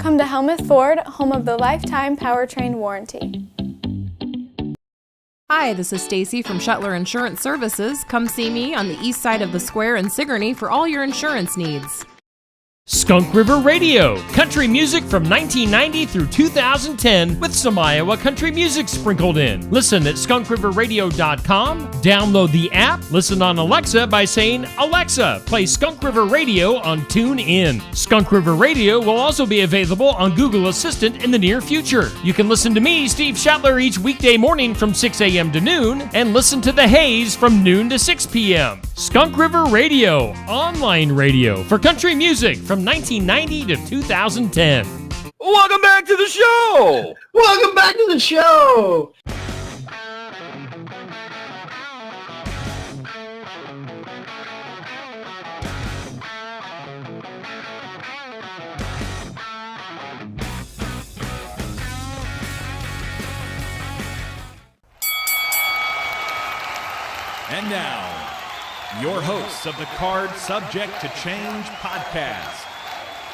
Welcome to Helmuth Ford, home of the lifetime powertrain warranty. Hi, this is Stacy from Shuttler Insurance Services. Come see me on the east side of the square in Sigourney for all your insurance needs. Skunk River Radio, country music from 1990 through 2010 with some Iowa country music sprinkled in. Listen at skunkriverradio.com, download the app, listen on Alexa by saying, Alexa, play Skunk River Radio on TuneIn. Skunk River Radio will also be available on Google Assistant in the near future. You can listen to me, Steve Shuttler, each weekday morning from 6 a.m. to noon, and listen to The Haze from noon to 6 p.m. Skunk River Radio, online radio for country music from 1990 to 2010. Welcome back to the show! Welcome back to the show! And now, your hosts of the Card Subject to Change podcast,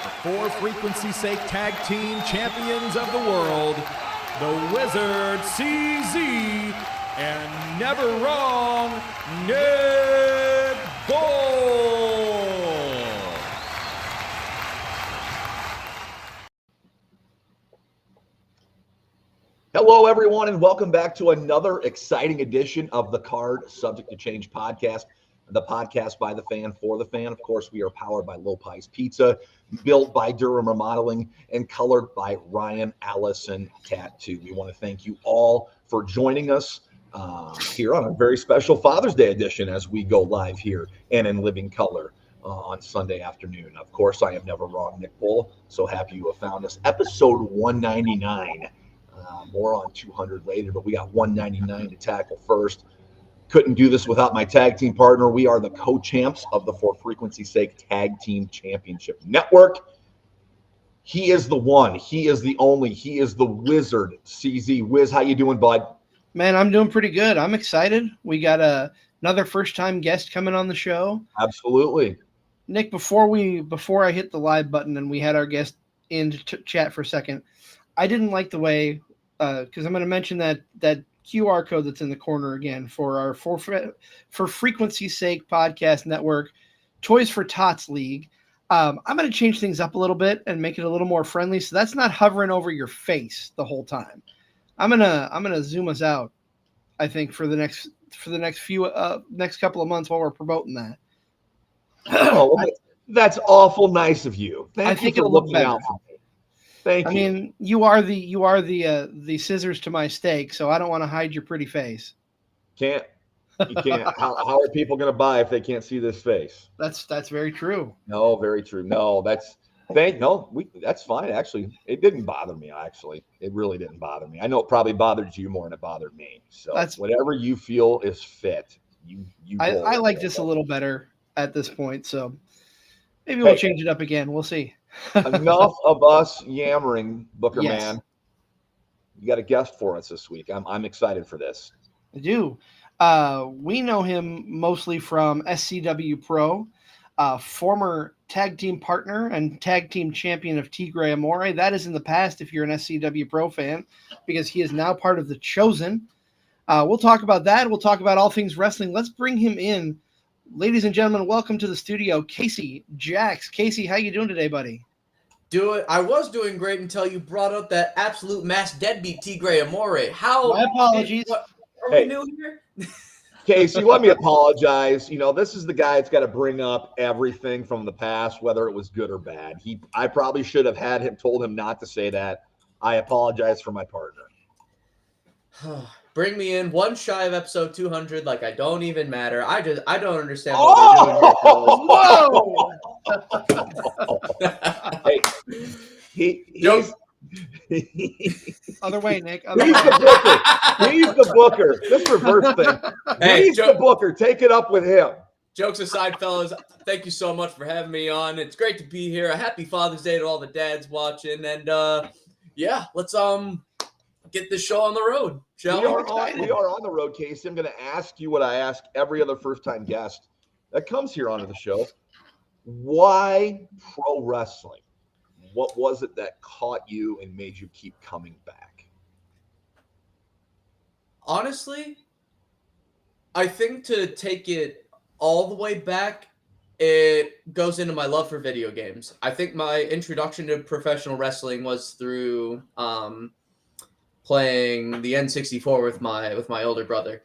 the For Frequency's Sake Tag Team Champions of the World, the Wizard CZ, and Never Wrong, Nick Bull. Hello, everyone, and welcome back to another exciting edition of the Card Subject to Change podcast, the podcast by the fan for the fan. Of course, we are powered by Lopez Pizza, built by Durham Remodeling, and colored by Ryan Allison Tattoo. We want to thank you all for joining us here on a very special Father's Day edition as we go live here and in living color on Sunday afternoon. Of course, I am Never Wrong, Nick Bull. So happy you have found us. Episode 199. More on 200 later, but we got 199 to tackle first. Couldn't do this without my tag team partner. We are the co-champs of the For Frequency's Sake Tag Team Championship Network. He is the one. He is the only. He is the Wizard. CZ. Wiz, how you doing, bud? Man, I'm doing pretty good. I'm excited. We got another first-time guest coming on the show. Absolutely. Nick, before I hit the live button and we had our guest in to chat for a second, I didn't like the way, because I'm going to mention that QR code that's in the corner again for our For Frequency's Sake podcast network, Toys for Tots League. I'm going to change things up a little bit and make it a little more friendly, so that's not hovering over your face the whole time. I'm gonna zoom us out, I think, for the next couple of months while we're promoting that. Oh, that's awful nice of you. Thank you for looking out for me. Thank you. I mean, you are the scissors to my steak, so I don't want to hide your pretty face. You can't. How are people going to buy if they can't see this face? That's very true. No, very true. No, that's fine. Actually, it didn't bother me. Actually, it really didn't bother me. I know it probably bothered you more than it bothered me. So that's whatever you feel is fit. I like this a little better at this point, so maybe we'll change it up again. We'll see. Enough of us yammering, Booker Yes. Man. You got a guest for us this week. I'm excited for this. I do. We know him mostly from SCW Pro, former tag team partner and tag team champion of Tigre Amore. That is in the past if you're an SCW Pro fan, because he is now part of The Chosen. We'll talk about that. We'll talk about all things wrestling. Let's bring him in. Ladies and gentlemen, welcome to the studio, Casey Jax. Casey, how you doing today, buddy? I was doing great until you brought up that absolute mass deadbeat Tigre Amore. How? My apologies. Are we new here? Casey, let me apologize. This is the guy that's got to bring up everything from the past, whether it was good or bad. I probably should have told him not to say that. I apologize for my partner. Bring me in one shy of episode 200, like I don't even matter. I don't understand what we're doing here. He's other way, Nick. He's the booker. This reverse thing. He's the booker. Take it up with him. Jokes aside, fellas, thank you so much for having me on. It's great to be here. A happy Father's Day to all the dads watching, and let's get this show on the road. We are on the road, Casey. I'm going to ask you what I ask every other first-time guest that comes here onto the show. Why pro wrestling? what was it that caught you and made you keep coming back? Honestly, I think to take it all the way back, it goes into my love for video games. I think my introduction to professional wrestling was through playing the N64 with my older brother.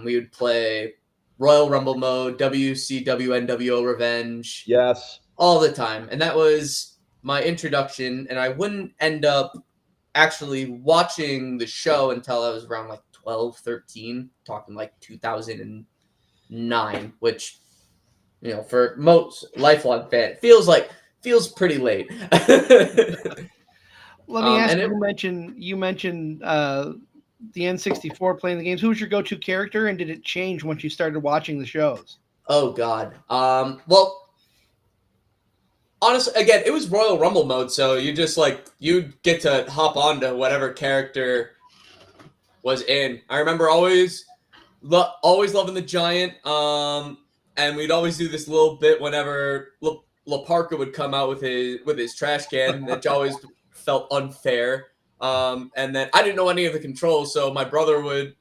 We would play Royal Rumble mode, WCW NWO Revenge, Yes. all the time, and that was my introduction. And I wouldn't end up actually watching the show until I was around like 12, 13, talking like 2009, which, you know, for most lifelong fan, feels pretty late. Let me ask and you mentioned the N64 playing the games. Who was your go-to character, and did it change once you started watching the shows? Oh God. Well, honestly, again, it was Royal Rumble mode, so you just you'd get to hop onto whatever character was in. I remember always loving the Giant. And we'd always do this little bit whenever La Parka would come out with his trash can, which always felt unfair. And then I didn't know any of the controls, so my brother would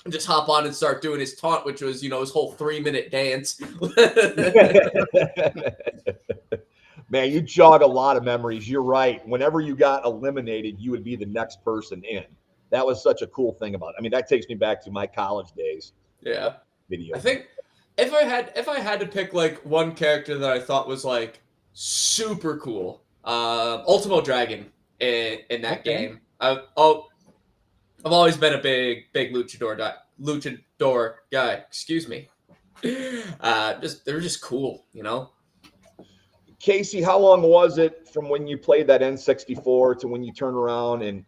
just hop on and start doing his taunt, which was, his whole 3-minute dance. Man, you jog a lot of memories. You're right. Whenever you got eliminated, you would be the next person in. That was such a cool thing about it. I mean, that takes me back to my college days. Yeah. Video. I think if I had to pick one character that I thought was super cool, Ultimo Dragon in that game. I've always been a big luchador guy. Excuse me. They were just cool, Casey, how long was it from when you played that N64 to when you turned around and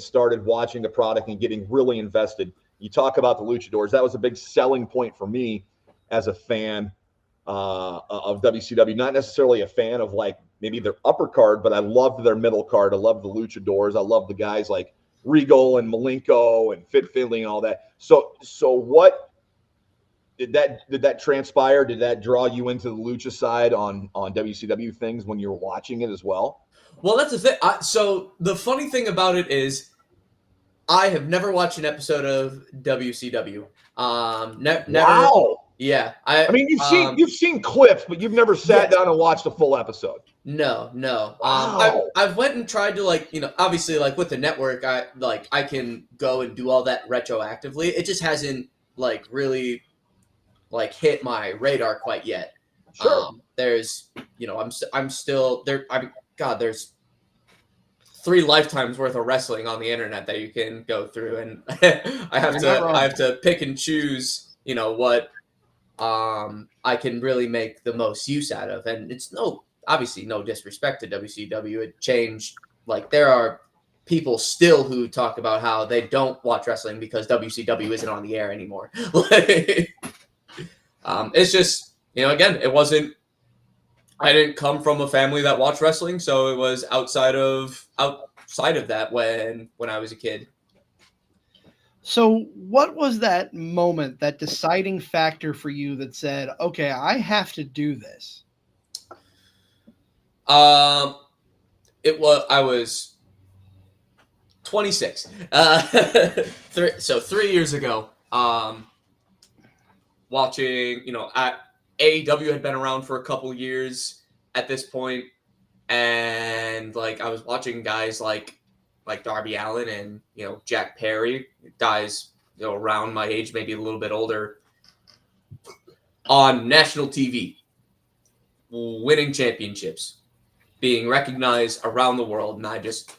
started watching the product and getting really invested? You talk about the luchadors. That was a big selling point for me as a fan of WCW. Not necessarily a fan of maybe their upper card, but I loved their middle card. I loved the luchadors. I loved the guys like Regal and Malenko and Fit Finlay and all that. So what did that transpire? Did that draw you into the lucha side on WCW things when you were watching it as well? Well, that's the thing. So the funny thing about it is, I have never watched an episode of WCW. Never. Wow. Yeah. I mean, you've seen clips, but you've never sat down and watched a full episode. No. Wow. I've went and tried to obviously with the network, I can go and do all that retroactively. It just hasn't really hit my radar quite yet. Sure. There's I'm still there. There's 3 lifetimes worth of wrestling on the internet that you can go through, and I have to pick and choose, what I can really make the most use out of. And it's obviously no disrespect to WCW. It changed. There are people still who talk about how they don't watch wrestling because WCW isn't on the air anymore. It's just, again, it wasn't. I didn't come from a family that watched wrestling, so it was outside of that when I was a kid. So what was that moment, that deciding factor for you that said, okay, I have to do this? I was 26. 3 years ago, watching, AEW had been around for a couple years at this point, and I was watching guys like Darby Allin and Jack Perry, guys around my age, maybe a little bit older, on national TV, winning championships, being recognized around the world, and I just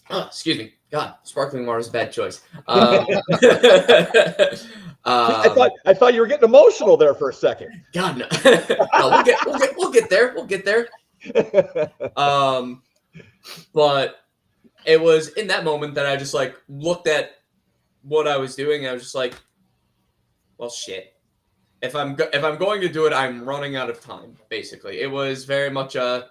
excuse me, God, sparkling water is a bad choice. I thought you were getting emotional there for a second. God, no. No, we'll get there. We'll get there. But it was in that moment that I just looked at what I was doing, and I was just well, shit. If I'm going to do it, I'm running out of time. Basically, it was very much an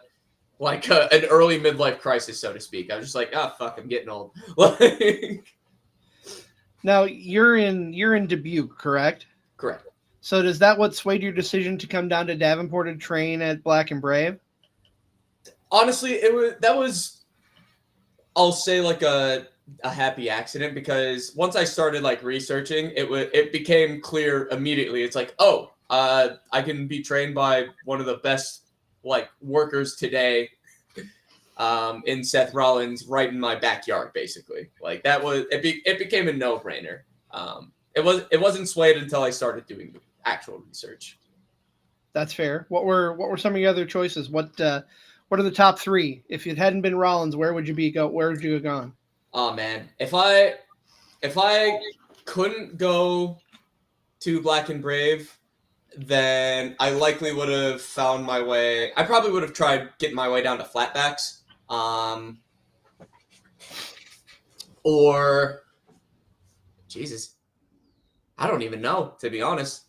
early midlife crisis, so to speak. I was just fuck, I'm getting old. Now you're in Dubuque, correct? Correct. So does that what swayed your decision to come down to Davenport and train at Black and Brave? honestly, that was I'll say like a happy accident, because once I started like researching, it became clear immediately. It's like, oh, I can be trained by one of the best like workers today, in Seth Rollins, right in my backyard, basically. Like that was it became a no-brainer. It wasn't swayed until I started doing the actual research. That's fair. What were some of your other choices? What are the top three? If it hadn't been Rollins, where would you Where would you have gone? Oh man, if I couldn't go to Black and Brave, then I likely would have found my way. I probably would have tried getting my way down to Flatbacks, or Jesus, I don't even know, to be honest.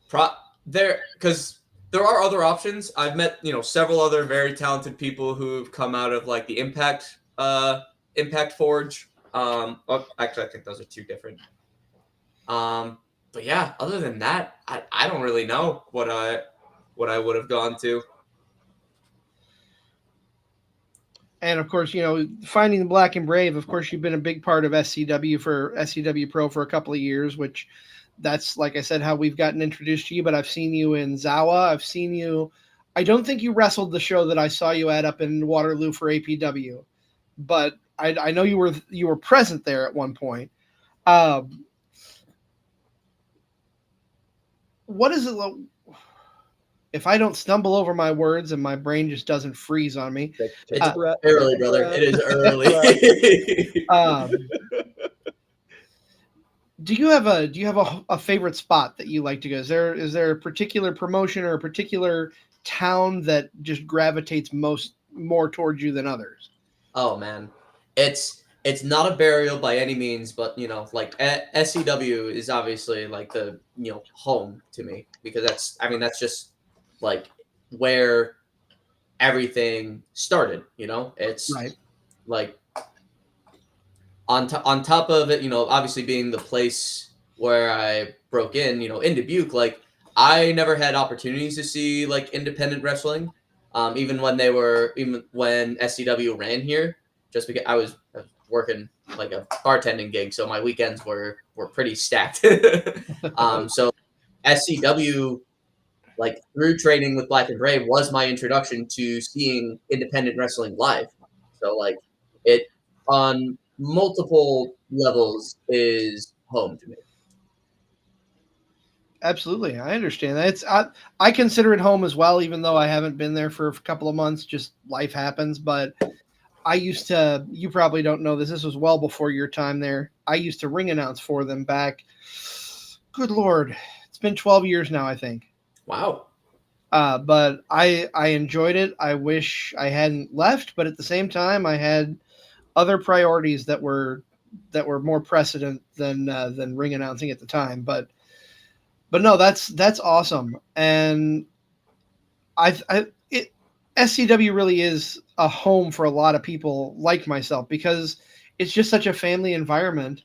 Because there are other options. I've met several other very talented people who've come out of like the Impact Forge. Actually, I think those are two different. But yeah, other than that, I don't really know what I would have gone to. And of course, finding the Black and Brave. Of course, you've been a big part of SCW Pro for a couple of years, which that's, like I said, how we've gotten introduced to you. But I've seen you in Zawa. I've seen you. I don't think you wrestled the show that I saw you at up in Waterloo for APW, but I know you were present there at one point. What is it? If I don't stumble over my words and my brain just doesn't freeze on me. It's early, brother. It is early. Do you have a favorite spot that you like to go? Is there a particular promotion or a particular town that just gravitates more towards you than others? Oh man, it's not a burial by any means, but like SCW is obviously like the home to me, because that's just like where everything started. It's right. Like on top of it, obviously being the place where I broke in Dubuque, like I never had opportunities to see like independent wrestling, even when SCW ran here, just because I was working like a bartending gig, so my weekends were pretty stacked. So SCW, like through training with Black and Brave, was my introduction to seeing independent wrestling live. So like it on multiple levels is home to me. Absolutely, I understand that. I consider it home as well, even though I haven't been there for a couple of months. Just life happens. But I used to. You probably don't know this. This was well before your time there. I used to ring announce for them back. Good Lord, it's been 12 years now, I think. Wow. But I enjoyed it. I wish I hadn't left, but at the same time, I had other priorities that were more precedent than ring announcing at the time. But no, that's awesome. And SCW really is a home for a lot of people like myself, because it's just such a family environment.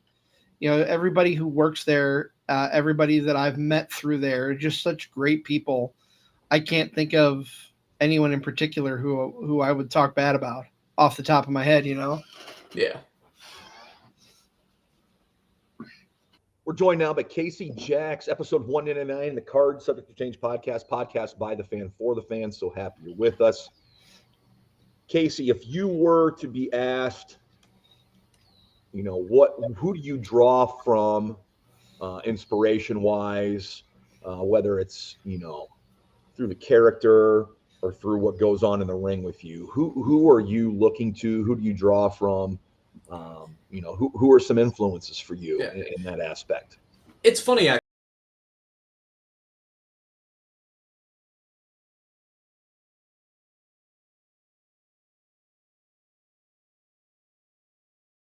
Everybody who works there, everybody that I've met through there, are just such great people. I can't think of anyone in particular who I would talk bad about off the top of my head, Yeah. We're joined now by Casey Jacks, episode 199, the Card Subject to Change podcast by the fan for the fan. So happy you're with us. Casey, if you were to be asked, who do you draw from inspiration-wise, whether it's, through the character or through what goes on in the ring with you, who are you looking to? Who do you draw from? Who are some influences for you in that aspect? It's funny,